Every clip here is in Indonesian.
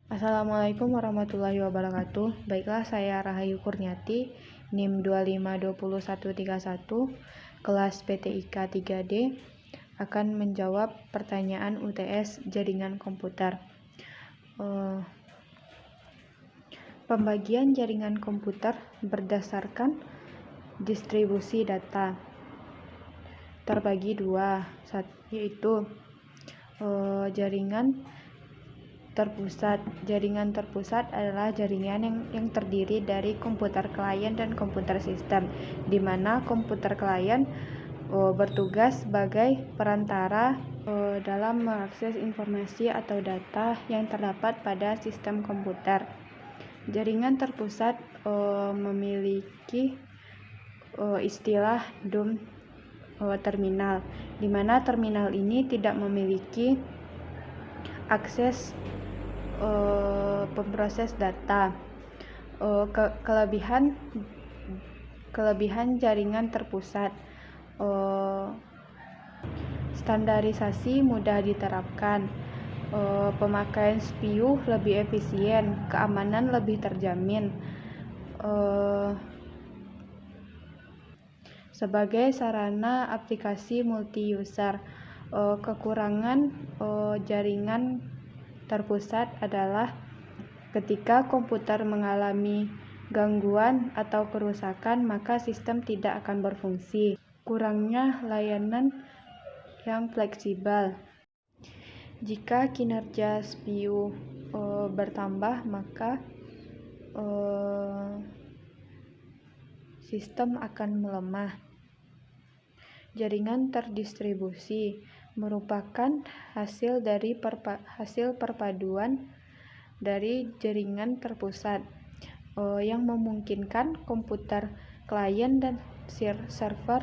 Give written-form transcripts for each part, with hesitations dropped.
Assalamualaikum warahmatullahi wabarakatuh. Baiklah, saya Rahayu Kurniati, NIM 252131, kelas PTIK 3D, akan menjawab pertanyaan UTS jaringan komputer. Pembagian jaringan komputer berdasarkan distribusi data terbagi dua, yaitu jaringan terpusat. Jaringan terpusat adalah jaringan yang terdiri dari komputer klien dan komputer sistem, di mana komputer klien bertugas sebagai perantara dalam mengakses informasi atau data yang terdapat pada sistem komputer. Jaringan terpusat memiliki istilah DOM terminal, di mana terminal ini tidak memiliki akses pemproses data. Kelebihan jaringan terpusat: standarisasi mudah diterapkan, pemakaian CPU lebih efisien, keamanan lebih terjamin. Sebagai sarana aplikasi multi-user, kekurangan jaringan terpusat adalah ketika komputer mengalami gangguan atau kerusakan, maka sistem tidak akan berfungsi. Kurangnya layanan yang fleksibel. Jika kinerja CPU bertambah, maka sistem akan melemah. Jaringan terdistribusi merupakan hasil perpaduan dari jaringan terpusat yang memungkinkan komputer klien dan server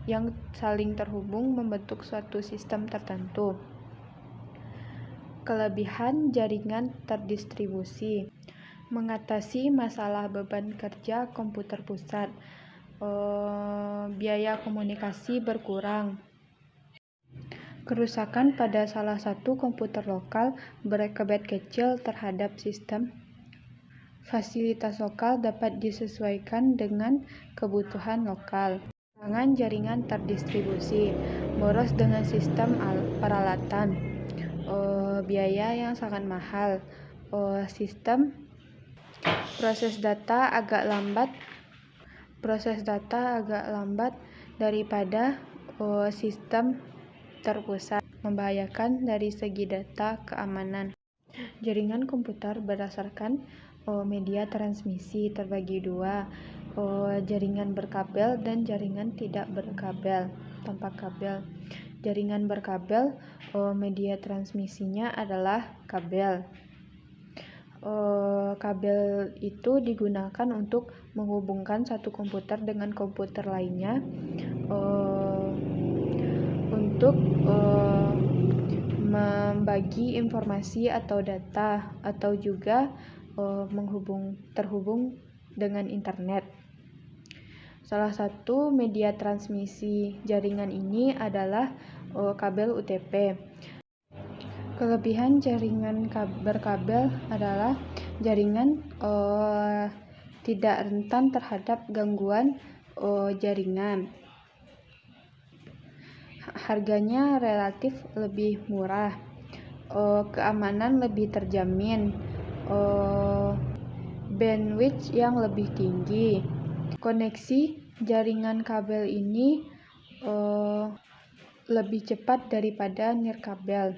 yang saling terhubung membentuk suatu sistem tertentu. Kelebihan jaringan terdistribusi: mengatasi masalah beban kerja komputer pusat, biaya komunikasi berkurang. Kerusakan pada salah satu komputer lokal berakibat kecil terhadap sistem. Fasilitas lokal dapat disesuaikan dengan kebutuhan lokal. Kekurangan jaringan terdistribusi: boros dengan sistem peralatan, biaya yang sangat mahal, sistem proses data agak lambat daripada sistem terpusat, membahayakan dari segi data keamanan. Jaringan komputer berdasarkan media transmisi terbagi dua, jaringan berkabel dan jaringan tidak berkabel tanpa kabel. Jaringan berkabel, media transmisinya adalah kabel. Kabel itu digunakan untuk menghubungkan satu komputer dengan komputer lainnya, untuk membagi informasi atau data, atau juga terhubung dengan internet. Salah satu media transmisi jaringan ini adalah kabel UTP. Kelebihan jaringan berkabel adalah jaringan tidak rentan terhadap gangguan jaringan. Harganya relatif lebih murah, keamanan lebih terjamin, bandwidth yang lebih tinggi. Koneksi jaringan kabel ini lebih cepat daripada nirkabel.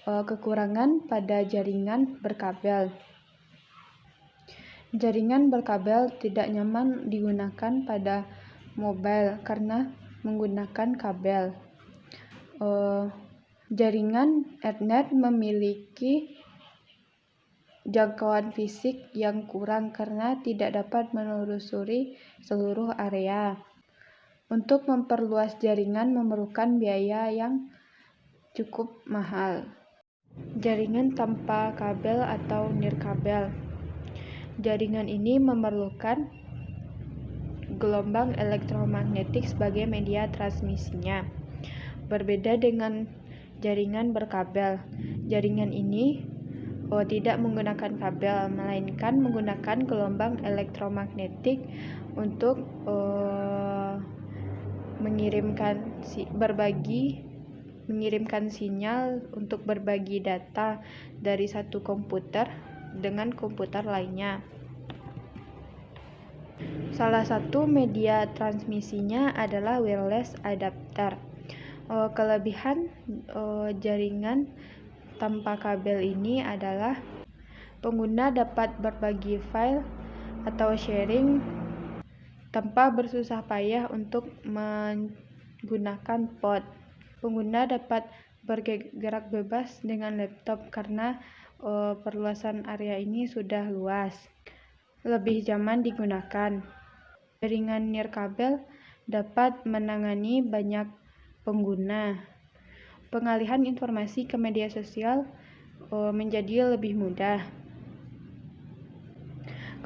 Kekurangan pada jaringan berkabel: jaringan berkabel tidak nyaman digunakan pada mobile karena menggunakan kabel. Jaringan Ethernet memiliki jangkauan fisik yang kurang karena tidak dapat menelusuri seluruh area. Untuk memperluas jaringan memerlukan biaya yang cukup mahal. Jaringan tanpa kabel atau nirkabel: jaringan ini memerlukan gelombang elektromagnetik sebagai media transmisinya. Berbeda dengan jaringan berkabel, jaringan ini tidak menggunakan kabel, melainkan menggunakan gelombang elektromagnetik untuk mengirimkan sinyal untuk berbagi data dari satu komputer dengan komputer lainnya. Salah satu media transmisinya adalah wireless adapter. Kelebihan jaringan tanpa kabel ini adalah pengguna dapat berbagi file atau sharing tanpa bersusah payah untuk menggunakan port. Pengguna dapat bergerak bebas dengan laptop karena perluasan area ini sudah luas. Lebih nyaman digunakan. Jaringan nirkabel dapat menangani banyak pengguna. Pengalihan informasi ke media sosial menjadi lebih mudah.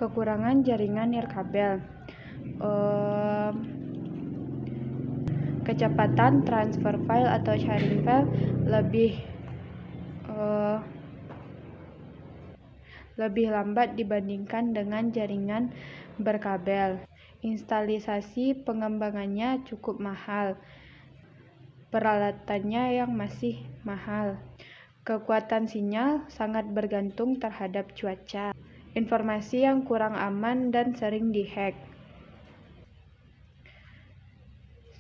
Kekurangan jaringan nirkabel, kecepatan transfer file atau sharing file lebih lambat dibandingkan dengan jaringan berkabel. Instalisasi pengembangannya cukup mahal. Peralatannya yang masih mahal. Kekuatan sinyal sangat bergantung terhadap cuaca. Informasi yang kurang aman dan sering dihack.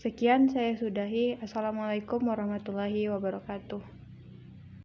Sekian saya sudahi. Assalamualaikum warahmatullahi wabarakatuh.